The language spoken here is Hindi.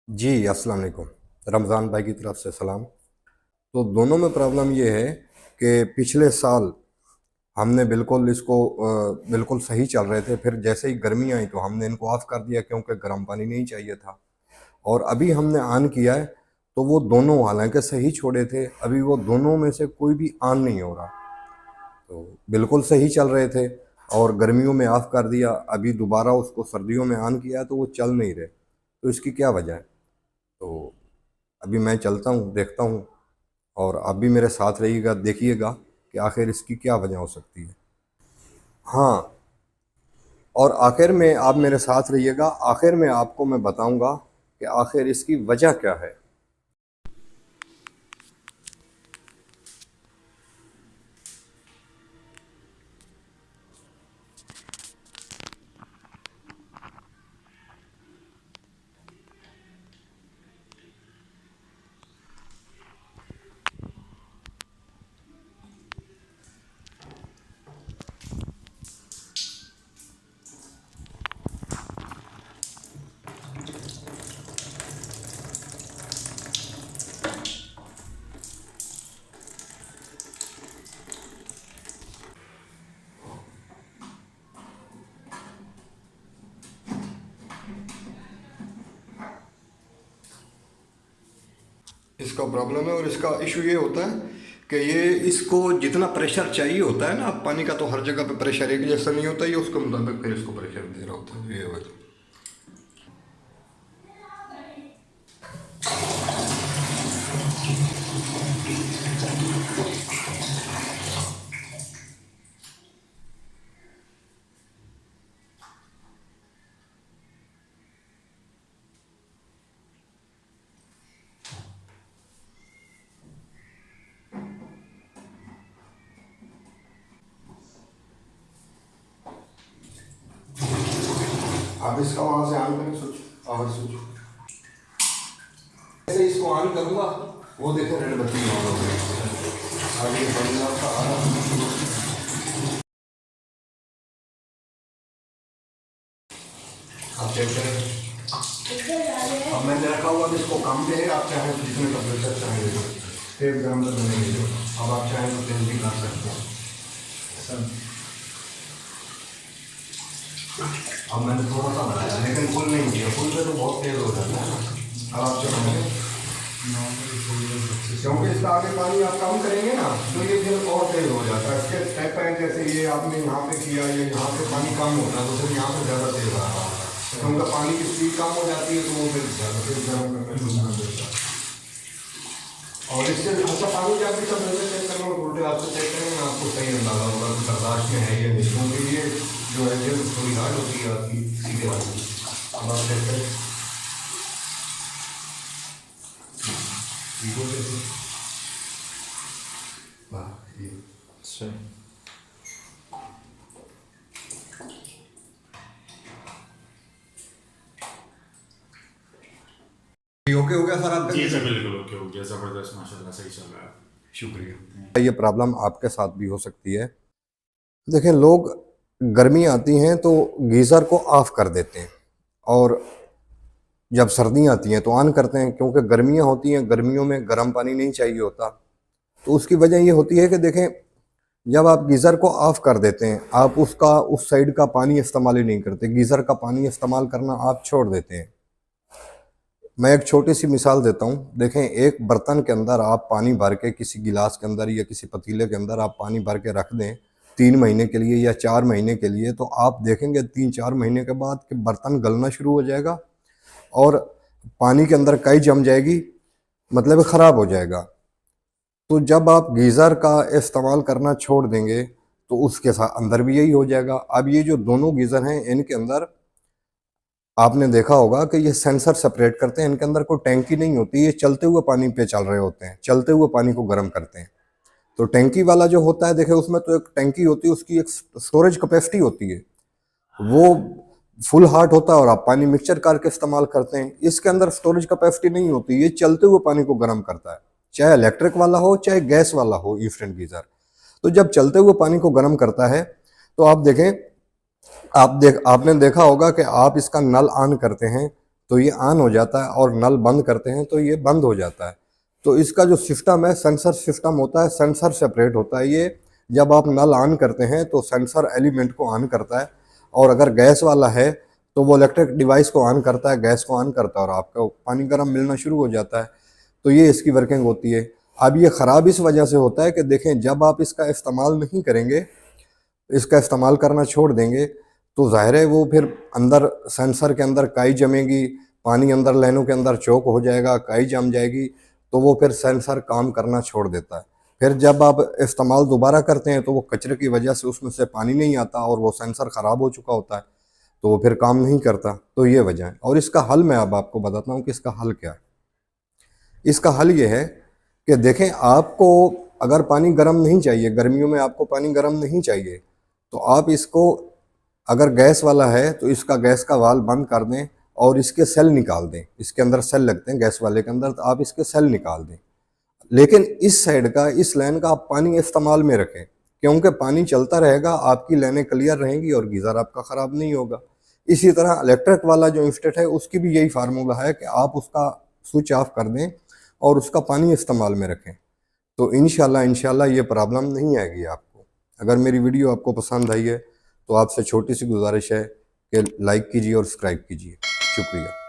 जी, अस्सलाम वालेकुम। रमज़ान भाई की तरफ से सलाम। तो दोनों में प्रॉब्लम ये है कि पिछले साल हमने बिल्कुल इसको बिल्कुल सही चल रहे थे, फिर जैसे ही गर्मी आई तो हमने इनको ऑफ़ कर दिया क्योंकि गर्म पानी नहीं चाहिए था। और अभी हमने ऑन किया है तो वो दोनों हालांकि सही छोड़े थे, अभी वो दोनों में से कोई भी ऑन नहीं हो रहा। तो बिल्कुल सही चल रहे थे और गर्मियों में ऑफ़ कर दिया, अभी दोबारा उसको सर्दियों में ऑन किया है तो वो चल नहीं रहे। तो इसकी क्या वजह है? तो अभी मैं चलता हूँ, देखता हूँ और आप भी मेरे साथ रहिएगा, देखिएगा कि आखिर इसकी क्या वजह हो सकती है। हाँ, और आखिर में आप मेरे साथ रहिएगा, आखिर में आपको मैं बताऊंगा कि आखिर इसकी वजह क्या है। इसका प्रॉब्लम है और इसका इशू ये होता है कि ये इसको जितना प्रेशर चाहिए होता है ना, पानी का तो हर जगह पे प्रेशर एक जैसा नहीं होता, ये उसके मुताबिक फिर इसको प्रेशर दे रहा होता है, ये वजह। आप इसका वहां से ऑन करें स्विच, और स्विच ऐसे इसको ऑन करूंगा, वो देखो रेड बत्ती ऑन हो गई। अब ये बंदा का आ रहा, आप चेक करें। अब मैंने रखा हुआ तो इसको कम पे है, आप चाहें तो जितने टेम्परेचर चाहें ले सकते हैं। 1 ग्राम तक नहीं ले, अब आप चाहें तो तेल भी कर सकते हैं सर। अब मैंने थोड़ा सा बनाया लेकिन फुल नहीं किया, फुल पे तो बहुत तेज हो जाता है ना। अब आप चलाएंगे क्योंकि इसका आगे पानी आप कम करेंगे ना तो ये फिर और तेज हो जाता है। इसके स्टेप है, जैसे ये आपने यहाँ पे किया, ये यहाँ पे पानी कम होता है तो फिर यहाँ पे ज़्यादा तेज आ रहा है, तो उनका पानी की स्पीड कम हो जाती है तो वो फिर ज़्यादा फिर गर्म करने शुरू कर देता है। और इससे अच्छा पानी का भी सब नजर चेक करना, उल्टे हाथ से चेक करेंगे ना, आपको सही अंदाजा होगा कि बर्दाश्त में है या नहीं, क्योंकि ये जो है ये थोड़ी हार्ड होती है आपकी सीधे हाथ की। अब आप चेक करें, ठीक हो जैसे वाह ये सही। ओके हो गया सर आपका? जी सर, बिल्कुल ओके हो गया, ज़बरदस्त, माशाल्लाह सही चल रहा है। शुक्रिया। ये प्रॉब्लम आपके साथ भी हो सकती है। देखिए, लोग गर्मी आती हैं तो गीज़र को ऑफ कर देते हैं और जब सर्दियाँ आती हैं तो ऑन करते हैं, क्योंकि गर्मियाँ होती हैं, गर्मियों में गर्म पानी नहीं चाहिए होता। तो उसकी वजह ये होती है कि देखें, जब आप गीज़र को ऑफ कर देते हैं, आप उसका उस साइड का पानी इस्तेमाल ही नहीं करते, गीज़र का पानी इस्तेमाल करना आप छोड़ देते हैं। मैं एक छोटी सी मिसाल देता हूँ। देखें, एक बर्तन के अंदर आप पानी भर के, किसी गिलास के अंदर या किसी पतीले के अंदर आप पानी भर के रख दें 3 महीने के लिए या 4 महीने के लिए, तो आप देखेंगे 3-4 महीने के बाद कि बर्तन गलना शुरू हो जाएगा और पानी के अंदर काई जम जाएगी, मतलब ख़राब हो जाएगा। तो जब आप गीज़र का इस्तेमाल करना छोड़ देंगे तो उसके साथ अंदर भी यही हो जाएगा। अब ये जो दोनों गीज़र हैं, इनके अंदर आपने देखा होगा कि ये सेंसर सेपरेट करते हैं, इनके अंदर कोई टैंकी नहीं होती, ये चलते हुए पानी पे चल रहे होते हैं, चलते हुए पानी को गर्म करते हैं। तो टैंकी वाला जो होता है, देखिए उसमें तो एक टैंकी होती है, उसकी एक स्टोरेज कैपेसिटी होती है, वो फुल हार्ट होता है और आप पानी मिक्सचर करके इस्तेमाल करते हैं। इसके अंदर स्टोरेज कैपेसिटी नहीं होती, ये चलते हुए पानी को गर्म करता है, चाहे इलेक्ट्रिक वाला हो चाहे गैस वाला हो इंस्टेंट गीजर। तो जब चलते हुए पानी को गर्म करता है तो आप देखें, आपने देखा होगा कि आप इसका नल ऑन करते हैं तो ये ऑन हो जाता है, और नल बंद करते हैं तो ये बंद हो जाता है। तो इसका जो सिस्टम है, सेंसर सिस्टम होता है, सेंसर सेपरेट होता है। ये जब आप नल ऑन करते हैं तो सेंसर एलिमेंट को ऑन करता है, और अगर गैस वाला है तो वो इलेक्ट्रिक डिवाइस को ऑन करता है, गैस को ऑन करता है, और आपका पानी गर्म मिलना शुरू हो जाता है। तो ये इसकी वर्किंग होती है। अब ये ख़राब इस वजह से होता है कि देखें, जब आप इसका इस्तेमाल नहीं करेंगे, इसका इस्तेमाल करना छोड़ देंगे, तो ज़ाहिर है वो फिर अंदर सेंसर के अंदर काई जमेगी, पानी अंदर लाइनों के अंदर चौक हो जाएगा, काई जम जाएगी, तो वो फिर सेंसर काम करना छोड़ देता है। फिर जब आप इस्तेमाल दोबारा करते हैं तो वो कचरे की वजह से उसमें से पानी नहीं आता, और वो सेंसर ख़राब हो चुका होता है, तो वो फिर काम नहीं करता। तो ये वजह है। और इसका हल मैं अब आपको बताता हूँ कि इसका हल क्या है। इसका हल ये है कि देखें, आपको अगर पानी गर्म नहीं चाहिए, गर्मियों में आपको पानी गर्म नहीं चाहिए, तो आप इसको, अगर गैस वाला है तो इसका गैस का वाल्व बंद कर दें और इसके सेल निकाल दें। इसके अंदर सेल लगते हैं गैस वाले के अंदर, तो आप इसके सेल निकाल दें। लेकिन इस साइड का, इस लाइन का आप पानी इस्तेमाल में रखें, क्योंकि पानी चलता रहेगा, आपकी लाइनें क्लियर रहेंगी और गीज़र आपका ख़राब नहीं होगा। इसी तरह इलेक्ट्रिक वाला जो इंस्टेट है उसकी भी यही फार्मूला है कि आप उसका स्विच ऑफ कर दें और उसका पानी इस्तेमाल में रखें, तो इंशाल्लाह ये प्रॉब्लम नहीं आएगी आपको। अगर मेरी वीडियो आपको पसंद आई है तो आपसे छोटी सी गुजारिश है कि लाइक कीजिए और सब्सक्राइब कीजिए। शुक्रिया।